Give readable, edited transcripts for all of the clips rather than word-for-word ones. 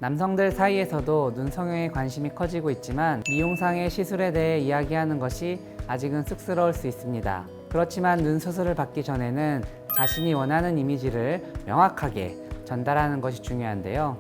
남성들 사이에서도 눈 성형에 관심이 커지고 있지만 미용상의 시술에 대해 이야기하는 것이 아직은 쑥스러울 수 있습니다. 그렇지만 눈 수술을 받기 전에는 자신이 원하는 이미지를 명확하게 전달하는 것이 중요한데요.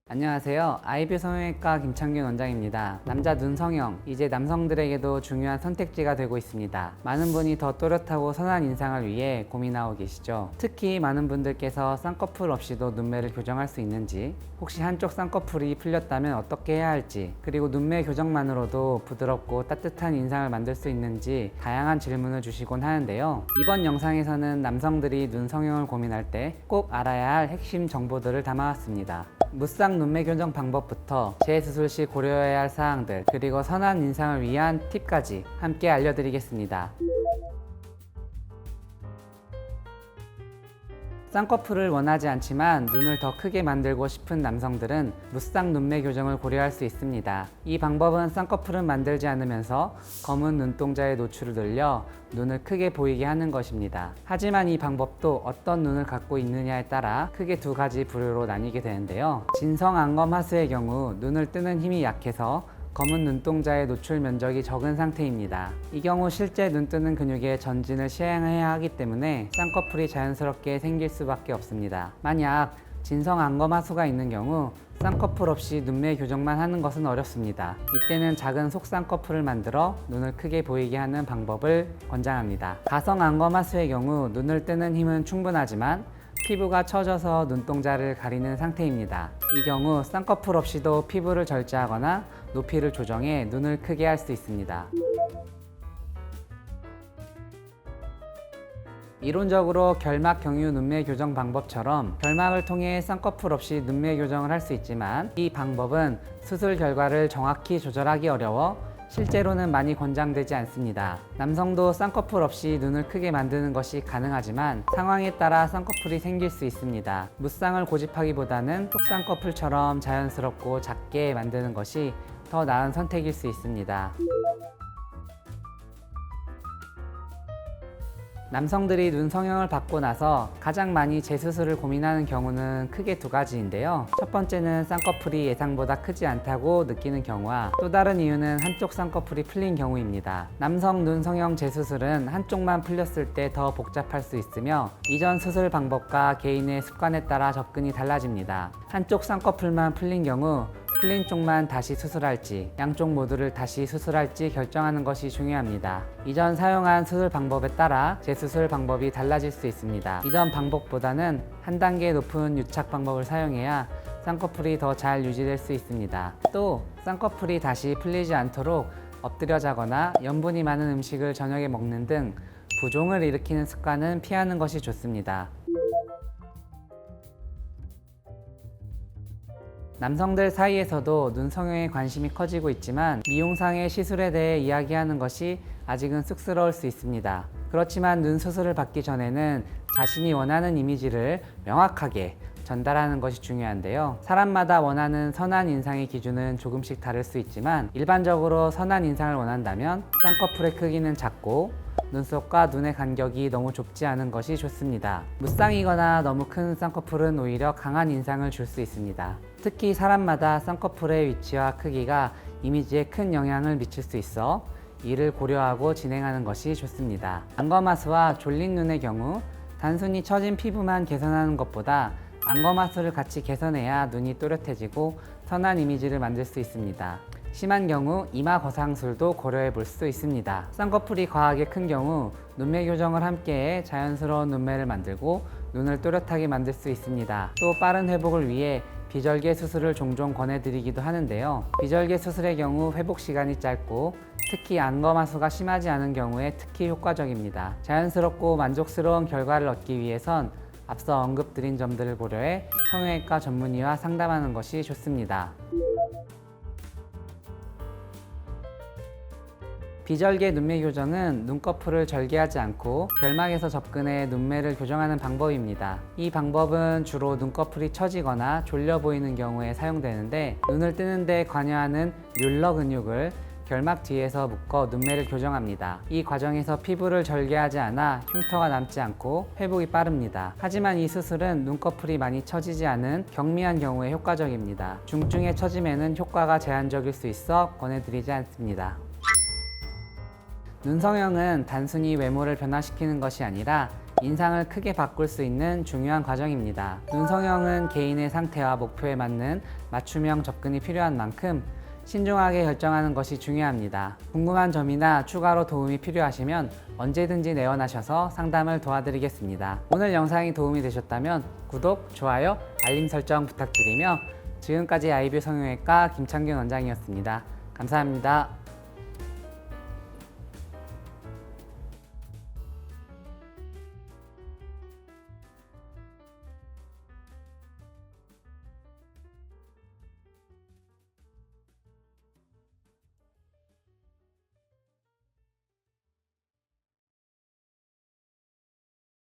안녕하세요. 아이뷰 성형외과 김창균 원장입니다. 남자 눈 성형, 이제 남성들에게도 중요한 선택지가 되고 있습니다. 많은 분이 더 또렷하고 선한 인상을 위해 고민하고 계시죠. 특히 많은 분들께서 쌍꺼풀 없이도 눈매를 교정할 수 있는지, 혹시 한쪽 쌍꺼풀이 풀렸다면 어떻게 해야 할지, 그리고 눈매 교정만으로도 부드럽고 따뜻한 인상을 만들 수 있는지 다양한 질문을 주시곤 하는데요. 이번 영상에서는 남성들이 눈 성형을 고민할 때 꼭 알아야 할 핵심 정보들을 담아왔습니다. 무쌍 눈매 교정 방법부터 재수술 시 고려해야 할 사항들, 그리고 선한 인상을 위한 팁까지 함께 알려드리겠습니다. 쌍꺼풀을 원하지 않지만 눈을 더 크게 만들고 싶은 남성들은 무쌍 눈매 교정을 고려할 수 있습니다. 이 방법은 쌍꺼풀은 만들지 않으면서 검은 눈동자의 노출을 늘려 눈을 크게 보이게 하는 것입니다. 하지만 이 방법도 어떤 눈을 갖고 있느냐에 따라 크게 두 가지 부류로 나뉘게 되는데요. 진성 안검 하수의 경우 눈을 뜨는 힘이 약해서 검은 눈동자의 노출 면적이 적은 상태입니다. 이 경우 실제 눈 뜨는 근육의 전진을 시행해야 하기 때문에 쌍꺼풀이 자연스럽게 생길 수밖에 없습니다. 만약 진성 안검 하수가 있는 경우 쌍꺼풀 없이 눈매 교정만 하는 것은 어렵습니다. 이때는 작은 속쌍꺼풀을 만들어 눈을 크게 보이게 하는 방법을 권장합니다. 가성 안검 하수의 경우 눈을 뜨는 힘은 충분하지만 피부가 처져서 눈동자를 가리는 상태입니다. 이 경우 쌍꺼풀 없이도 피부를 절제하거나 높이를 조정해 눈을 크게 할 수 있습니다. 이론적으로 결막 경유 눈매 교정 방법처럼 결막을 통해 쌍꺼풀 없이 눈매 교정을 할 수 있지만 이 방법은 수술 결과를 정확히 조절하기 어려워 실제로는 많이 권장되지 않습니다. 남성도 쌍꺼풀 없이 눈을 크게 만드는 것이 가능하지만 상황에 따라 쌍꺼풀이 생길 수 있습니다. 무쌍을 고집하기보다는 속쌍꺼풀처럼 자연스럽고 작게 만드는 것이 더 나은 선택일 수 있습니다. 남성들이 눈 성형을 받고 나서 가장 많이 재수술을 고민하는 경우는 크게 두 가지인데요. 첫 번째는 쌍꺼풀이 예상보다 크지 않다고 느끼는 경우와 또 다른 이유는 한쪽 쌍꺼풀이 풀린 경우입니다. 남성 눈 성형 재수술은 한쪽만 풀렸을 때 더 복잡할 수 있으며 이전 수술 방법과 개인의 습관에 따라 접근이 달라집니다. 한쪽 쌍꺼풀만 풀린 경우 풀린 쪽만 다시 수술할지 양쪽 모두를 다시 수술할지 결정하는 것이 중요합니다. 이전 사용한 수술 방법에 따라 재수술 방법이 달라질 수 있습니다. 이전 방법보다는 한 단계 높은 유착 방법을 사용해야 쌍꺼풀이 더 잘 유지될 수 있습니다. 또 쌍꺼풀이 다시 풀리지 않도록 엎드려 자거나 염분이 많은 음식을 저녁에 먹는 등 부종을 일으키는 습관은 피하는 것이 좋습니다. 남성들 사이에서도 눈 성형에 관심이 커지고 있지만 미용상의 시술에 대해 이야기하는 것이 아직은 쑥스러울 수 있습니다. 그렇지만 눈 수술을 받기 전에는 자신이 원하는 이미지를 명확하게 전달하는 것이 중요한데요. 사람마다 원하는 선한 인상의 기준은 조금씩 다를 수 있지만 일반적으로 선한 인상을 원한다면 쌍꺼풀의 크기는 작고 눈썹과 눈의 간격이 너무 좁지 않은 것이 좋습니다. 무쌍이거나 너무 큰 쌍꺼풀은 오히려 강한 인상을 줄 수 있습니다. 특히 사람마다 쌍꺼풀의 위치와 크기가 이미지에 큰 영향을 미칠 수 있어 이를 고려하고 진행하는 것이 좋습니다. 안검하수와 졸린 눈의 경우 단순히 처진 피부만 개선하는 것보다 안검하수를 같이 개선해야 눈이 또렷해지고 선한 이미지를 만들 수 있습니다. 심한 경우 이마 거상술도 고려해 볼 수 있습니다. 쌍꺼풀이 과하게 큰 경우 눈매 교정을 함께해 자연스러운 눈매를 만들고 눈을 또렷하게 만들 수 있습니다. 또 빠른 회복을 위해 비절개 수술을 종종 권해드리기도 하는데요. 비절개 수술의 경우 회복 시간이 짧고 특히 안검하수가 심하지 않은 경우에 특히 효과적입니다. 자연스럽고 만족스러운 결과를 얻기 위해선 앞서 언급드린 점들을 고려해 성형외과 전문의와 상담하는 것이 좋습니다. 비절개 눈매 교정은 눈꺼풀을 절개하지 않고 결막에서 접근해 눈매를 교정하는 방법입니다. 이 방법은 주로 눈꺼풀이 처지거나 졸려 보이는 경우에 사용되는데, 눈을 뜨는 데 관여하는 뮬러 근육을 결막 뒤에서 묶어 눈매를 교정합니다. 이 과정에서 피부를 절개하지 않아 흉터가 남지 않고 회복이 빠릅니다. 하지만 이 수술은 눈꺼풀이 많이 처지지 않은 경미한 경우에 효과적입니다. 중증의 처짐에는 효과가 제한적일 수 있어 권해드리지 않습니다. 눈 성형은 단순히 외모를 변화시키는 것이 아니라 인상을 크게 바꿀 수 있는 중요한 과정입니다. 눈 성형은 개인의 상태와 목표에 맞는 맞춤형 접근이 필요한 만큼 신중하게 결정하는 것이 중요합니다. 궁금한 점이나 추가로 도움이 필요하시면 언제든지 내원하셔서 상담을 도와드리겠습니다. 오늘 영상이 도움이 되셨다면 구독, 좋아요, 알림 설정 부탁드리며 지금까지 아이뷰 성형외과 김창균 원장이었습니다. 감사합니다.